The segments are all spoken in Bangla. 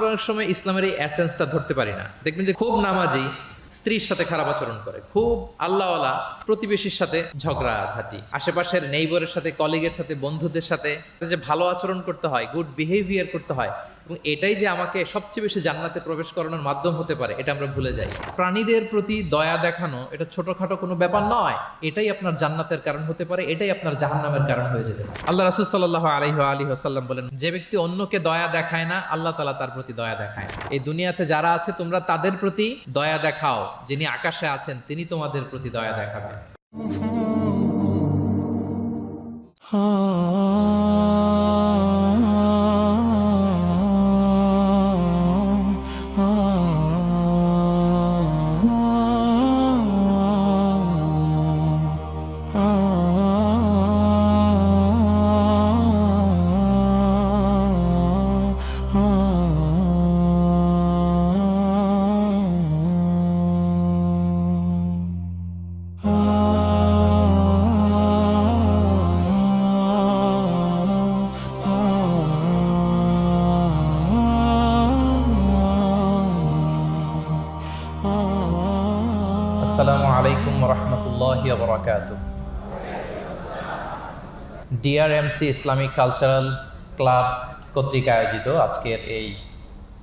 আমরা অনেক সময় ইসলামের এই এসেন্সটা ধরতে পারি না। দেখবেন যে খুব নামাজি স্ত্রীর সাথে খারাপ আচরণ করে, খুব আল্লাহওয়ালা প্রতিবেশীর সাথে ঝগড়া ঝাঁটি, আশেপাশের নেইবরের সাথে, কলিগের সাথে, বন্ধুদের সাথে যে ভালো আচরণ করতে হয়, গুড বিহেভিয়ার করতে হয়, এবং এটাই যে আমাকে সবচেয়ে বেশি জান্নাতে প্রবেশ করানোর মাধ্যম হতে পারে, এটা আমরা ভুলে যাই। প্রাণীদের প্রতি দয়া দেখানো এটা ছোটখাটো কোনো ব্যাপার নয়, এটাই আপনার জান্নাতের কারণ হতে পারে, এটাই আপনার জাহান্নামের কারণ হয়ে যেতে পারে। আল্লাহ রাসূল সাল্লাল্লাহু আলাইহি ওয়াসাল্লাম বলেন, যে ব্যক্তি অন্যকে দয়া দেখায় না, আল্লাহ তাআলা তার প্রতি দয়া দেখায় না। এই দুনিয়াতে যারা আছে তোমরা তাদের প্রতি দয়া দেখাও, যিনি আকাশে আছেন তিনি তোমাদের প্রতি দয়া দেখাবেন। আসসালামু আলাইকুম ওয়া রাহমাতুল্লাহি ওয়া বারাকাতুহু। ডিআরএমসি ইসলামিক কালচারাল ক্লাব কর্তৃক আয়োজিত আজকের এই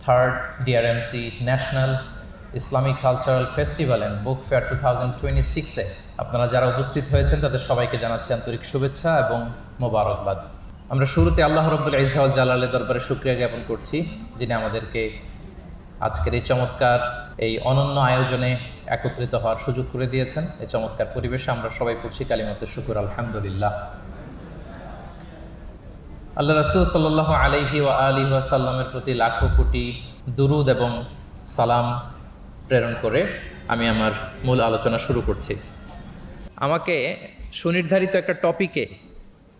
third DRMC national Islamic cultural festival and book fair 2026-এ আপনারা যারা উপস্থিত হয়েছেন তাদের সবাইকে জানাচ্ছি আন্তরিক শুভেচ্ছা এবং মোবারকবাদ। আমরা শুরুতে আল্লাহ রাব্বুল ইজ্জা ওয়াল জালালের দরবারে শুকরিয়া জ্ঞাপন করছি, যিনি আমাদেরকে আজকের এই চমৎকার এই অনন্য আয়োজনে একত্রিত হওয়ার সুযোগ করে দিয়েছেন। এই চমৎকার পরিবেশে আমরা সবাই পড়ছি কালিমাতে শুকর আলহামদুলিল্লাহ। আল্লাহ রাসূল সাল্লাল্লাহু আলাইহি ওয়া আলিহি ওয়াসাল্লামের প্রতি লাখো কোটি দুরুদ এবং সালাম প্রেরণ করে আমি আমার মূল আলোচনা শুরু করছি। আমাকে সুনির্ধারিত একটা টপিকে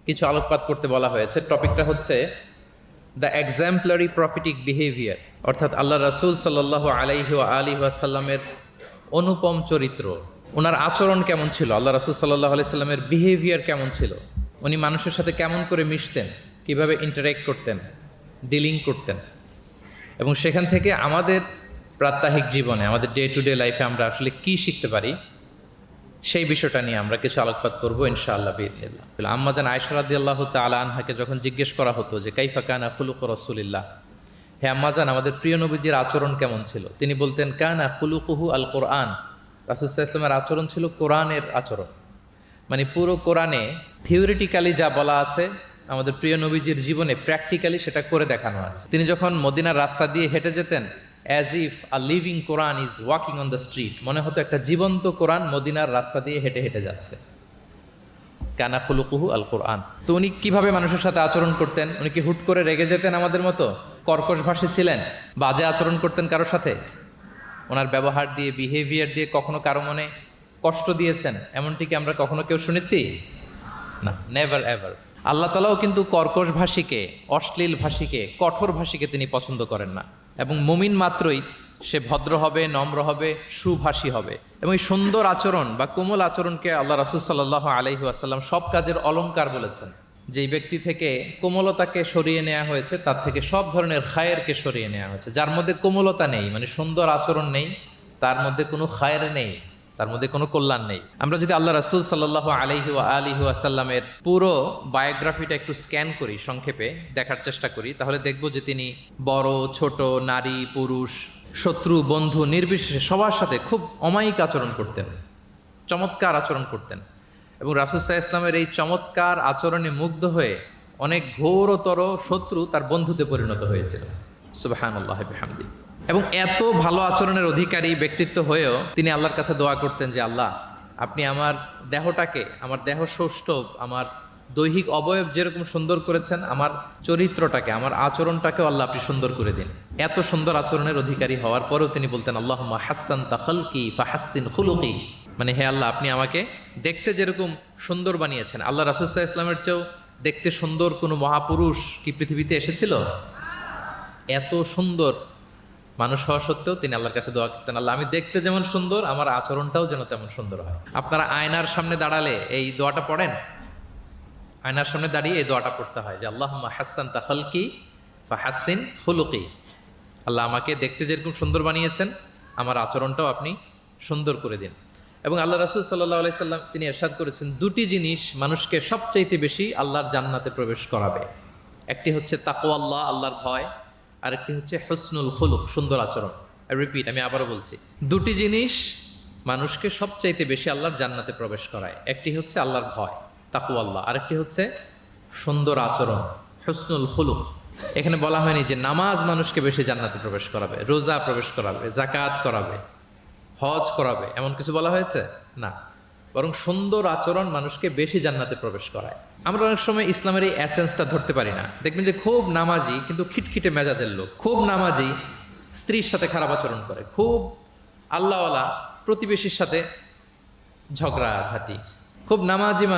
কিছু আলোকপাত করতে বলা হয়েছে। টপিকটা হচ্ছে দ্য এক্সাম্পলারি প্রফিটিক বিহেভিয়ার, অর্থাৎ আল্লাহ রাসূল সাল্লাল্লাহু আলাইহি ওয়া আলিহি ওয়াসাল্লামের অনুপম চরিত্র। ওনার আচরণ কেমন ছিল, আল্লাহ রাসূল সাল্লাল্লাহু আলাইহি সাল্লামের বিহেভিয়ার কেমন ছিল, উনি মানুষের সাথে কেমন করে মিশতেন, কিভাবে ইন্টারেক্ট করতেন, ডিলিং করতেন, এবং সেখান থেকে আমাদের প্রাত্যহিক জীবনে, আমাদের ডে টু ডে লাইফে আমরা আসলে কি শিখতে পারি, সেই বিষয়টা নিয়ে আমরা কিছু আলোকপাত করবো ইনশাআল্লাহ বিইذنিল্লাহ। আম্মা জান আয়েশা রাদিয়াল্লাহু তাআলা আনহাকে যখন জিজ্ঞেস করা হতো যে কাইফা কানা খুলুকু রাসূলিল্লাহ, হে আম্মা জান আমাদের প্রিয় নবীজির আচরণ কেমন ছিল, তিনি বলতেন কানা খুলুকুহু আল কোরআন। রাসূল সাল্লাল্লাহু আলাইহি ওয়াসাল্লামের আচরণ ছিল কোরআনের আচরণ, মানে পুরো কোরআনে থিওরিটিক্যালি যা বলা আছে আমাদের প্রিয় নবীজির জীবনে প্র্যাকটিক্যালি সেটা করে দেখানো আছে। তিনি যখন মদিনার রাস্তা দিয়ে হেঁটে যেতেন, as if a living Quran is walking on the street, মনে হতো একটা জীবন্ত কোরআন মদিনার রাস্তা দিয়ে হেঁটে হেঁটে যাচ্ছে। কানা খুলুকুহু আল কোরআন। তো উনি কিভাবে মানুষের সাথে আচরণ করতেন? উনি কি হুট করে রেগে যেতেন আমাদের মতো? কর্কশ ভাষী ছিলেন? বাজে আচরণ করতেন কারোর সাথে? ওনার ব্যবহার দিয়ে, বিহেভিয়ার দিয়ে কখনো কারো মনে কষ্ট দিয়েছেন এমনটি কি আমরা কখনো কেউ শুনেছি? না, নেভার এভার। আল্লাহ তাআলাও কিন্তু কর্কশ ভাষীকে, অশ্লীল ভাষীকে, কঠোর ভাষীকে তিনি পছন্দ করেন না, এবং মুমিন মাত্রই সে ভদ্র হবে, নম্র হবে, সুভাষী হবে। এবং এই সুন্দর আচরণ বা কোমল আচরণকে আল্লাহ রাসূল সাল্লাল্লাহু আলাইহি ওয়াসাল্লাম সব কাজের অলংকার বলেছেন। যেই ব্যক্তি থেকে কোমলতাকে সরিয়ে নেওয়া হয়েছে তার থেকে সব ধরনের খায়েরকে সরিয়ে নেওয়া হয়েছে। যার মধ্যে কোমলতা নেই, মানে সুন্দর আচরণ নেই, তার মধ্যে কোনো খায়ের নেই, তার মধ্যে কোনো কল্যাণ নেই। আমরা যদি আল্লাহ রাসূল সাল্লাল্লাহু আলাইহি ওয়া আলিহি ওয়াসাল্লামের পুরো বায়োগ্রাফিটা একটু স্ক্যান করি, সংক্ষেপে দেখার চেষ্টা করি, তাহলে দেখব যে তিনি বড় ছোট, নারী পুরুষ, শত্রু বন্ধু নির্বিশেষে সবার সাথে খুব অমায়িক আচরণ করতেন, চমৎকার আচরণ করতেন। এবং রাসূল সাল্লাল্লাহু আলাইহি ওয়াসাল্লামের এই চমৎকার আচরণে মুগ্ধ হয়ে অনেক ঘোরতর শত্রু তার বন্ধুতে পরিণত হয়েছিল। সুবহানাল্লাহ বিহামদি। এবং এত ভালো আচরণের অধিকারী ব্যক্তিত্ব হয়েও তিনি আল্লাহর কাছে দোয়া করতেন যে আল্লাহ, আপনি আমার দেহটাকে, আমার দেহ সৌষ্ঠব, আমার দৈহিক অবয়ব যেরকম সুন্দর করেছেন, আমার চরিত্রটাকে, আমার আচরণটাকেও আল্লাহ আপনি সুন্দর করে দিন। এত সুন্দর আচরণের অধিকারী হওয়ার পরেও তিনি বলতেন আল্লাহুম্মা হাসসানতা খালকি ফাহাসসিন খুলুকি, মানে হে আল্লাহ, আপনি আমাকে দেখতে যেরকম সুন্দর বানিয়েছেন। আল্লাহ রাসূল সাল্লাল্লাহু আলাইহি ওয়াসাল্লামের চেয়েও দেখতে সুন্দর কোনো মহাপুরুষ কি পৃথিবীতে এসেছিল? এত সুন্দর মানুষ হওয়া সত্ত্বেও তিনি আল্লাহর কাছে দোয়া করতেন, আল্লাহ আমি দেখতে যেমন সুন্দর, আমার আচরণটাও যেন তেমন সুন্দর হয়। আপনারা আয়নার সামনে দাঁড়ালে এই দোয়াটা পড়েন? আয়নার সামনে দাঁড়িয়ে এই দোয়াটা পড়তে হয় যে আল্লাহুম্মা হাসসানতা খালকি ফাহাসসিন খুলুকি, আল্লাহ আমাকে দেখতে যেরকম সুন্দর বানিয়েছেন, আমার আচরণটাও আপনি সুন্দর করে দিন। এবং আল্লাহ রাসূল সাল্লাল্লাহু আলাইহি সাল্লাম তিনি ইরশাদ করেছেন, দুটি জিনিস মানুষকে সবচাইতে বেশি আল্লাহর জান্নাতে প্রবেশ করাবে। একটি হচ্ছে তাকওয়াল্লাহ, আল্লাহর ভয়, আর একটি হচ্ছে হুসনুল খুলুক, সুন্দর আচরণ। রিপিট, আমি আবারও বলছি, দুটি জিনিস মানুষকে সবচাইতে বেশি আল্লাহর জান্নাতে প্রবেশ করায়। একটি হচ্ছে আল্লাহর ভয়, তাকওয়াল্লাহ, আরেকটি হচ্ছে সুন্দর আচরণ, হুসনুল খুলুক। এখানে বলা হয়নি যে নামাজ মানুষকে বেশি জান্নাতে প্রবেশ করাবে, রোজা প্রবেশ করাবে, যাকাত করাবে, হজ করাবে, এমন কিছু বলা হয়েছে না। বরং সুন্দর আচরণ মানুষকে বেশি জান্নাতে প্রবেশ করায়। আমরা অনেক সময় ইসলামের এই এসেন্সটা ধরতে পারি না। দেখবেন যে খুব নামাজি কিন্তু খিটখিটে মেজাজের লোক, খুব নামাজি স্ত্রীর সাথে খারাপ আচরণ করে, খুব আল্লাহওয়ালা প্রতিবেশীর সাথে ঝগড়াঝাটি, খুব নামাজি